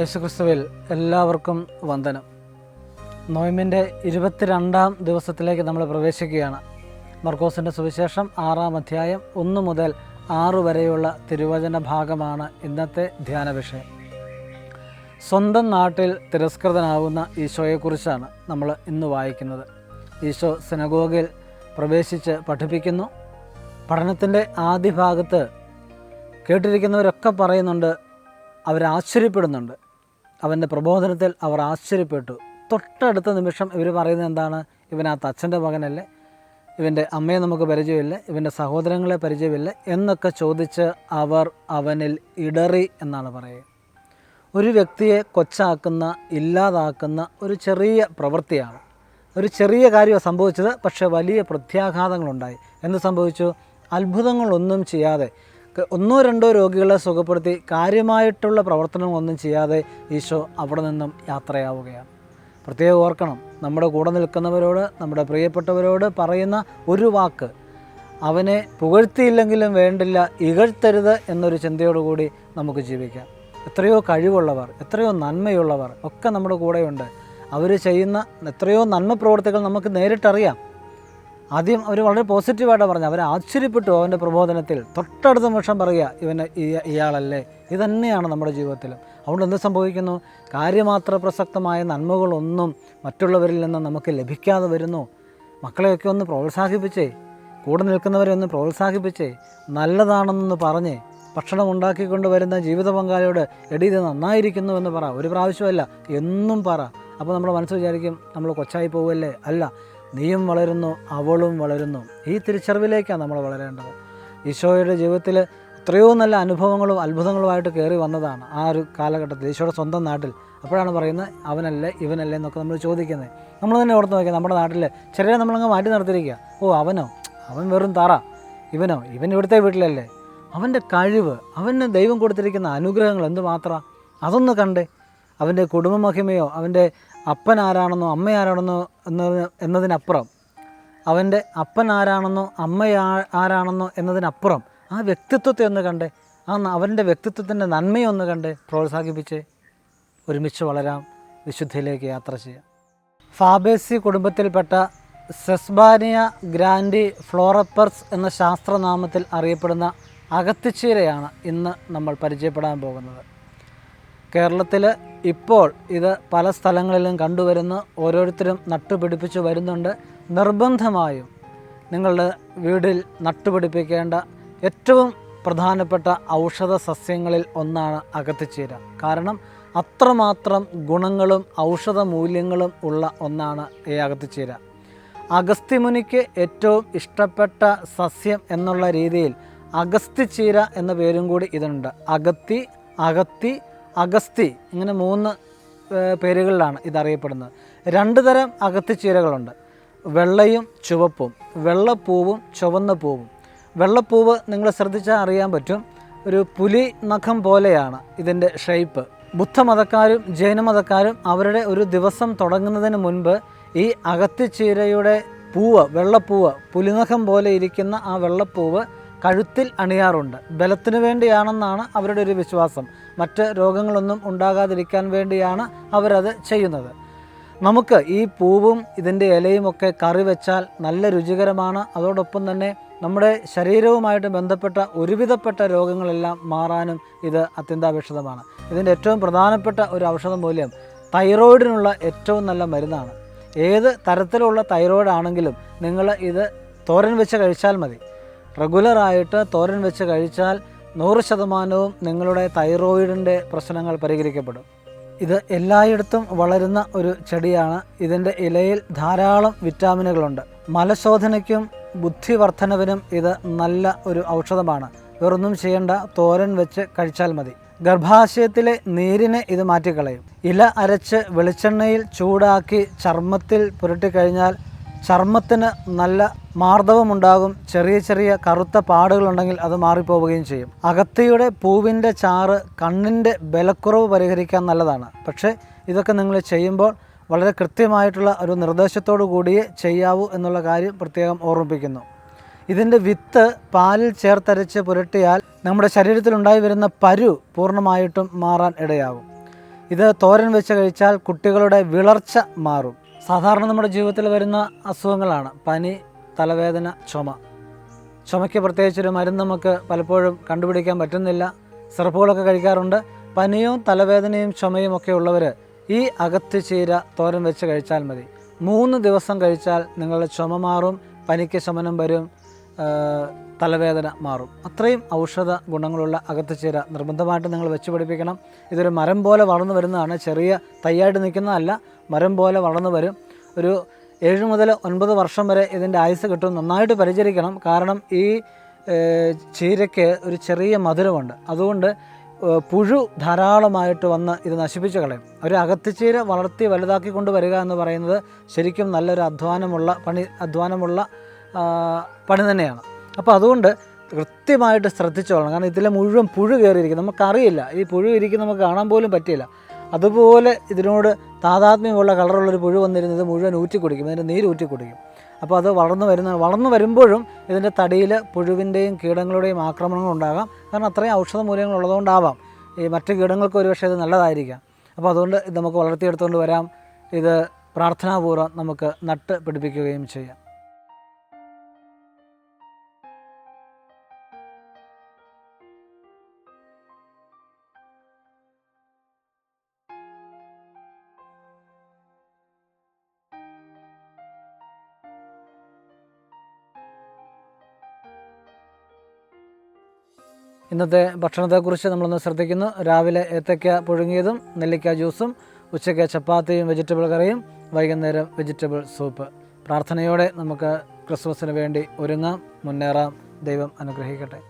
യേശുക്രിസ്തുവിൽ എല്ലാവർക്കും വന്ദനം. നോയമ്പിൻ്റെ 22-ാം ദിവസത്തിലേക്ക് നമ്മൾ പ്രവേശിക്കുകയാണ്. മർക്കോസിൻ്റെ സുവിശേഷം 6-ാം അധ്യായം 1 മുതൽ 6 വരെയുള്ള തിരുവചന ഭാഗമാണ് ഇന്നത്തെ ധ്യാന വിഷയം. സ്വന്തം നാട്ടിൽ തിരസ്കൃതനാകുന്ന ഈശോയെക്കുറിച്ചാണ് നമ്മൾ ഇന്ന് വായിക്കുന്നത്. ഈശോ സിനഗോഗിൽ പ്രവേശിച്ച് പഠിപ്പിക്കുന്നു. പഠനത്തിൻ്റെ ആദ്യ ഭാഗത്ത് കേട്ടിരിക്കുന്നവരൊക്കെ പറയുന്നുണ്ട്, അവരാശ്ചര്യപ്പെടുന്നുണ്ട്. അവൻ്റെ പ്രബോധനത്തിൽ അവർ ആശ്ചര്യപ്പെട്ടു. തൊട്ടടുത്ത നിമിഷം ഇവർ പറയുന്നത് എന്താണ്? ഇവനകത്ത് അച്ഛൻ്റെ മകനല്ലേ, ഇവൻ്റെ അമ്മയെ നമുക്ക് പരിചയമില്ല, ഇവൻ്റെ സഹോദരങ്ങളെ പരിചയമില്ല എന്നൊക്കെ ചോദിച്ച് അവർ അവനിൽ ഇടറി എന്നാണ് പറയുക. ഒരു വ്യക്തിയെ കൊച്ചാക്കുന്ന, ഇല്ലാതാക്കുന്ന ഒരു ചെറിയ പ്രവൃത്തിയാണ്. ഒരു ചെറിയ കാര്യമാണ് സംഭവിച്ചത്, പക്ഷേ വലിയ പ്രത്യാഘാതങ്ങളുണ്ടായി. എന്ത് സംഭവിച്ചു? അത്ഭുതങ്ങളൊന്നും ചെയ്യാതെ, 1-2 രോഗികളെ സുഖപ്പെടുത്തി കാര്യമായിട്ടുള്ള പ്രവർത്തനങ്ങളൊന്നും ചെയ്യാതെ ഈശോ അവിടെ നിന്നും യാത്രയാവുകയാണ്. പ്രത്യേകം ഓർക്കണം, നമ്മുടെ കൂടെ നിൽക്കുന്നവരോട്, നമ്മുടെ പ്രിയപ്പെട്ടവരോട് പറയുന്ന ഒരു വാക്ക്, അവനെ പുകഴ്ത്തിയില്ലെങ്കിലും വേണ്ടില്ല, ഇകഴ്ത്തരുത് എന്നൊരു ചിന്തയോടുകൂടി നമുക്ക് ജീവിക്കാം. എത്രയോ കഴിവുള്ളവർ, എത്രയോ നന്മയുള്ളവർ ഒക്കെ നമ്മുടെ കൂടെയുണ്ട്. അവർ ചെയ്യുന്ന എത്രയോ നന്മ പ്രവർത്തികൾ നമുക്ക് നേരിട്ടറിയാം. ആദ്യം അവർ വളരെ പോസിറ്റീവായിട്ടാണ് പറഞ്ഞത്. അവർ ആശ്ചര്യപ്പെട്ടു അവൻ്റെ പ്രബോധനത്തിൽ. തൊട്ടടുത്ത നിമിഷം പറയുക, ഇയാളല്ലേ. ഇതുതന്നെയാണ് നമ്മുടെ ജീവിതത്തിലും. അതുകൊണ്ട് എന്ത് സംഭവിക്കുന്നു? കാര്യമാത്ര പ്രസക്തമായ നന്മകളൊന്നും മറ്റുള്ളവരിൽ നിന്ന് നമുക്ക് ലഭിക്കാതെ വരുന്നു. മക്കളെയൊക്കെ ഒന്ന് പ്രോത്സാഹിപ്പിച്ചേ, കൂടെ നിൽക്കുന്നവരെ ഒന്ന് പ്രോത്സാഹിപ്പിച്ചേ, നല്ലതാണെന്നൊന്ന് പറഞ്ഞേ, ഭക്ഷണം ഉണ്ടാക്കിക്കൊണ്ട് വരുന്ന ജീവിത പങ്കാളിയോട് എടി ഇത് നന്നായിരിക്കുന്നു എന്ന് പറ. ഒരു പ്രാവശ്യമല്ല, എന്നും പറ. അപ്പോൾ നമ്മുടെ മനസ്സ് വിചാരിക്കും നമ്മൾ കൊച്ചായി പോവുമല്ലേ. അല്ല, നീയും വളരുന്നു, അവളും വളരുന്നു. ഈ തിരിച്ചറിവിലേക്കാണ് നമ്മൾ വളരേണ്ടത്. ഈശോയുടെ ജീവിതത്തിൽ എത്രയോ നല്ല അനുഭവങ്ങളും അത്ഭുതങ്ങളുമായിട്ട് കയറി വന്നതാണ് ആ ഒരു കാലഘട്ടത്തിൽ, ഈശോയുടെ സ്വന്തം നാട്ടിൽ. അപ്പോഴാണ് പറയുന്നത് അവനല്ലേ ഇവനല്ലേ എന്നൊക്കെ നമ്മൾ ചോദിക്കുന്നത്. നമ്മൾ തന്നെ ഓർത്ത് നോക്കിയാൽ നമ്മുടെ നാട്ടിൽ ചെറിയ നമ്മളങ്ങ് മാറ്റി നിർത്തിയിരിക്കുക. അവൻ വെറും തറ, ഇവൻ ഇവിടുത്തെ വീട്ടിലല്ലേ. അവൻ്റെ കഴിവ്, അവന് ദൈവം കൊടുത്തിരിക്കുന്ന അനുഗ്രഹങ്ങൾ എന്തുമാത്രം, അതൊന്ന് കണ്ടേ. അവൻ്റെ കുടുംബമഹിമയോ, അവൻ്റെ അപ്പൻ ആരാണെന്നോ അമ്മ ആരാണെന്നോ എന്നതിനപ്പുറം, അവൻ്റെ അപ്പൻ ആരാണെന്നോ അമ്മ ആരാണെന്നോ എന്നതിനപ്പുറം ആ വ്യക്തിത്വത്തെ ഒന്ന് കണ്ടേ, അവൻ്റെ വ്യക്തിത്വത്തിൻ്റെ നന്മയൊന്ന് കണ്ടേ, പ്രോത്സാഹിപ്പിച്ചേ. ഒരുമിച്ച് വളരാം, വിശുദ്ധിയിലേക്ക് യാത്ര ചെയ്യാം. ഫാബേസി കുടുംബത്തിൽപ്പെട്ട സെസ്ബാനിയ ഗ്രാൻഡി ഫ്ലോറപ്പർസ് എന്ന ശാസ്ത്രനാമത്തിൽ അറിയപ്പെടുന്ന അകത്തിച്ചീരയാണ് ഇന്ന് നമ്മൾ പരിചയപ്പെടാൻ പോകുന്നത്. കേരളത്തിൽ ഇപ്പോൾ ഇത് പല സ്ഥലങ്ങളിലും കണ്ടുവരുന്നു. ഓരോരുത്തരും നട്ടുപിടിപ്പിച്ച് വരുന്നുണ്ട്. നിർബന്ധമായും നിങ്ങളുടെ വീട്ടിൽ നട്ടുപിടിപ്പിക്കേണ്ട ഏറ്റവും പ്രധാനപ്പെട്ട ഔഷധ സസ്യങ്ങളിൽ ഒന്നാണ് അകത്തിച്ചീര. കാരണം അത്രമാത്രം ഗുണങ്ങളും ഔഷധ മൂല്യങ്ങളും ഉള്ള ഒന്നാണ് ഈ അകത്തിച്ചീര. അഗസ്ത്യമുനിക്ക് ഏറ്റവും ഇഷ്ടപ്പെട്ട സസ്യം എന്നുള്ള രീതിയിൽ അഗസ്ത്യച്ചീര എന്ന പേരും കൂടി ഇതിനുണ്ട്. അഗസ്തി ഇങ്ങനെ 3 പേരുകളിലാണ് ഇതറിയപ്പെടുന്നത്. 2 തരം അകത്തിച്ചീരകളുണ്ട്, വെള്ളയും ചുവപ്പും. വെള്ളപ്പൂവും ചുവന്ന പൂവും. വെള്ളപ്പൂവ് നിങ്ങൾ ശ്രദ്ധിച്ചാൽ അറിയാൻ പറ്റും, ഒരു പുലി നഖം പോലെയാണ് ഇതിൻ്റെ ഷേപ്പ്. ബുദ്ധമതക്കാരും ജൈനമതക്കാരും അവരുടെ ഒരു ദിവസം തുടങ്ങുന്നതിന് മുൻപ് ഈ അകത്തിച്ചീരയുടെ പൂവ്, വെള്ളപ്പൂവ്, പുലിനഖം പോലെ ഇരിക്കുന്ന ആ വെള്ളപ്പൂവ് കഴുത്തിൽ അണിയാറുണ്ട്. ബലത്തിന് വേണ്ടിയാണെന്നാണ് അവരുടെ ഒരു വിശ്വാസം. മറ്റ് രോഗങ്ങളൊന്നും ഉണ്ടാകാതിരിക്കാൻ വേണ്ടിയാണ് അവരത് ചെയ്യുന്നത്. നമുക്ക് ഈ പൂവും ഇതിൻ്റെ ഇലയുമൊക്കെ കറി വെച്ചാൽ നല്ല രുചികരമാണ്. അതോടൊപ്പം തന്നെ നമ്മുടെ ശരീരവുമായിട്ട് ബന്ധപ്പെട്ട ഒരുവിധപ്പെട്ട രോഗങ്ങളെല്ലാം മാറാനും ഇത് അത്യന്താപേക്ഷിതമാണ്. ഇതിൻ്റെ ഏറ്റവും പ്രധാനപ്പെട്ട ഒരു ഔഷധ മൂല്യം തൈറോയിഡിനുള്ള ഏറ്റവും നല്ല മരുന്നാണ്. ഏത് തരത്തിലുള്ള തൈറോയിഡ് ആണെങ്കിലും നിങ്ങൾ ഇത് തോരൻ വെച്ച് കഴിച്ചാൽ മതി. റെഗുലറായിട്ട് തോരൻ വെച്ച് കഴിച്ചാൽ 100% നിങ്ങളുടെ തൈറോയിഡിൻ്റെ പ്രശ്നങ്ങൾ പരിഹരിക്കപ്പെടും. ഇത് എല്ലായിടത്തും വളരുന്ന ഒരു ചെടിയാണ്. ഇതിൻ്റെ ഇലയിൽ ധാരാളം വിറ്റാമിനുകളുണ്ട്. മലശോധനയ്ക്കും ബുദ്ധിവർദ്ധനവിനും ഇത് നല്ല ഒരു ഔഷധമാണ്. വേറൊന്നും ചെയ്യേണ്ട, തോരൻ വെച്ച് കഴിച്ചാൽ മതി. ഗർഭാശയത്തിലെ നീരിനെ ഇത് മാറ്റിക്കളയും. ഇല അരച്ച് വെളിച്ചെണ്ണയിൽ ചൂടാക്കി ചർമ്മത്തിൽ പുരട്ടിക്കഴിഞ്ഞാൽ ചർമ്മത്തിന് നല്ല മാർദ്ദവമുണ്ടാകും. ചെറിയ ചെറിയ കറുത്ത പാടുകളുണ്ടെങ്കിൽ അത് മാറിപ്പോവുകയും ചെയ്യും. അകത്തിയുടെ പൂവിൻ്റെ ചാറ് കണ്ണിൻ്റെ ബലക്കുറവ് പരിഹരിക്കാൻ നല്ലതാണ്. പക്ഷേ ഇതൊക്കെ നിങ്ങൾ ചെയ്യുമ്പോൾ വളരെ കൃത്യമായിട്ടുള്ള ഒരു നിർദ്ദേശത്തോടു കൂടിയേ ചെയ്യാവൂ എന്നുള്ള കാര്യം പ്രത്യേകം ഓർമ്മിപ്പിക്കുന്നു. ഇതിൻ്റെ വിത്ത് പാലിൽ ചേർത്തരച്ച് പുരട്ടിയാൽ നമ്മുടെ ശരീരത്തിലുണ്ടായി വരുന്ന പരു പൂർണ്ണമായിട്ടും മാറാൻ ഇടയാകും. ഇത് തോരൻ വെച്ച് കഴിച്ചാൽ കുട്ടികളുടെ വിളർച്ച മാറും. സാധാരണ നമ്മുടെ ജീവിതത്തിൽ വരുന്ന അസുഖങ്ങളാണ് പനി, തലവേദന, ചുമയ്ക്ക് പ്രത്യേകിച്ചൊരു മരുന്ന് നമുക്ക് പലപ്പോഴും കണ്ടുപിടിക്കാൻ പറ്റുന്നില്ല. സിറപ്പുകളൊക്കെ കഴിക്കാറുണ്ട്. പനിയും തലവേദനയും ചുമയും ഒക്കെ ഉള്ളവർ ഈ അകത്തിച്ചീര തോരൻ വെച്ച് കഴിച്ചാൽ മതി. 3 ദിവസം കഴിച്ചാൽ നിങ്ങളുടെ ചുമ മാറും, പനിക്ക് ശമനം വരും, തലവേദന മാറും. അത്രയും ഔഷധ ഗുണങ്ങളുള്ള അകത്തിച്ചീര നിർബന്ധമായിട്ട് നിങ്ങൾ വെച്ച് പിടിപ്പിക്കണം. ഇതൊരു മരം പോലെ വളർന്നു വരുന്നതാണ്, ചെറിയ തൈയായിട്ട് നിൽക്കുന്നതല്ല, മരം പോലെ വളർന്നു വരും. ഒരു 7 മുതൽ 9 വർഷം വരെ ഇതിൻ്റെ ആയുസ് കിട്ടും. നന്നായിട്ട് പരിചരിക്കണം. കാരണം ഈ ചീരയ്ക്ക് ഒരു ചെറിയ മധുരമുണ്ട്. അതുകൊണ്ട് പുഴു ധാരാളമായിട്ട് വന്ന് ഇത് നശിപ്പിച്ച് കളയും. ഒരു അകത്തിച്ചീര വളർത്തി വലുതാക്കി കൊണ്ടുവരിക എന്ന് പറയുന്നത് ശരിക്കും നല്ലൊരു അധ്വാനമുള്ള പണി തന്നെയാണ്. അപ്പോൾ അതുകൊണ്ട് കൃത്യമായിട്ട് ശ്രദ്ധിച്ചോളണം. കാരണം ഇതിലെ മുഴുവൻ പുഴു കയറിയിരിക്കും. നമുക്കറിയില്ല, ഈ പുഴു ഇരിക്കും, നമുക്ക് കാണാൻ പോലും പറ്റില്ല. അതുപോലെ ഇതിനോട് താതാത്മ്യമുള്ള കളറുള്ളൊരു പുഴു വന്നിരുന്നത് മുഴുവൻ ഊറ്റി കുടിക്കും, ഇതിൻ്റെ നീര് ഊറ്റി കുടിക്കും. അപ്പോൾ അത് വളർന്നു വരുമ്പോഴും ഇതിൻ്റെ തടിയിൽ പുഴുവിൻ്റെയും കീടങ്ങളുടെയും ആക്രമണങ്ങൾ ഉണ്ടാകാം. കാരണം അത്രയും ഔഷധ മൂല്യങ്ങൾ ഉള്ളതുകൊണ്ടാവാം. ഈ മറ്റ് കീടങ്ങൾക്ക് ഒരുപക്ഷെ ഇത് നല്ലതായിരിക്കാം. അപ്പോൾ അതുകൊണ്ട് ഇത് നമുക്ക് വളർത്തിയെടുത്തുകൊണ്ട് വരാം. ഇത് പ്രാർത്ഥനാപൂർവ്വം നമുക്ക് നട്ട് പിടിപ്പിക്കുകയും ചെയ്യാം. ഇന്നത്തെ ഭക്ഷണത്തെക്കുറിച്ച് നമ്മളൊന്ന് ശ്രദ്ധിക്കുന്നു. രാവിലെ ഏത്തയ്ക്ക പുഴുങ്ങിയതും നെല്ലിക്ക ജ്യൂസും, ഉച്ചയ്ക്ക് ചപ്പാത്തിയും വെജിറ്റബിൾ കറിയും, വൈകുന്നേരം വെജിറ്റബിൾ സൂപ്പ്. പ്രാർത്ഥനയോടെ നമുക്ക് ക്രിസ്മസിന് വേണ്ടി ഒരുങ്ങാം, മുന്നേറാം. ദൈവം അനുഗ്രഹിക്കട്ടെ.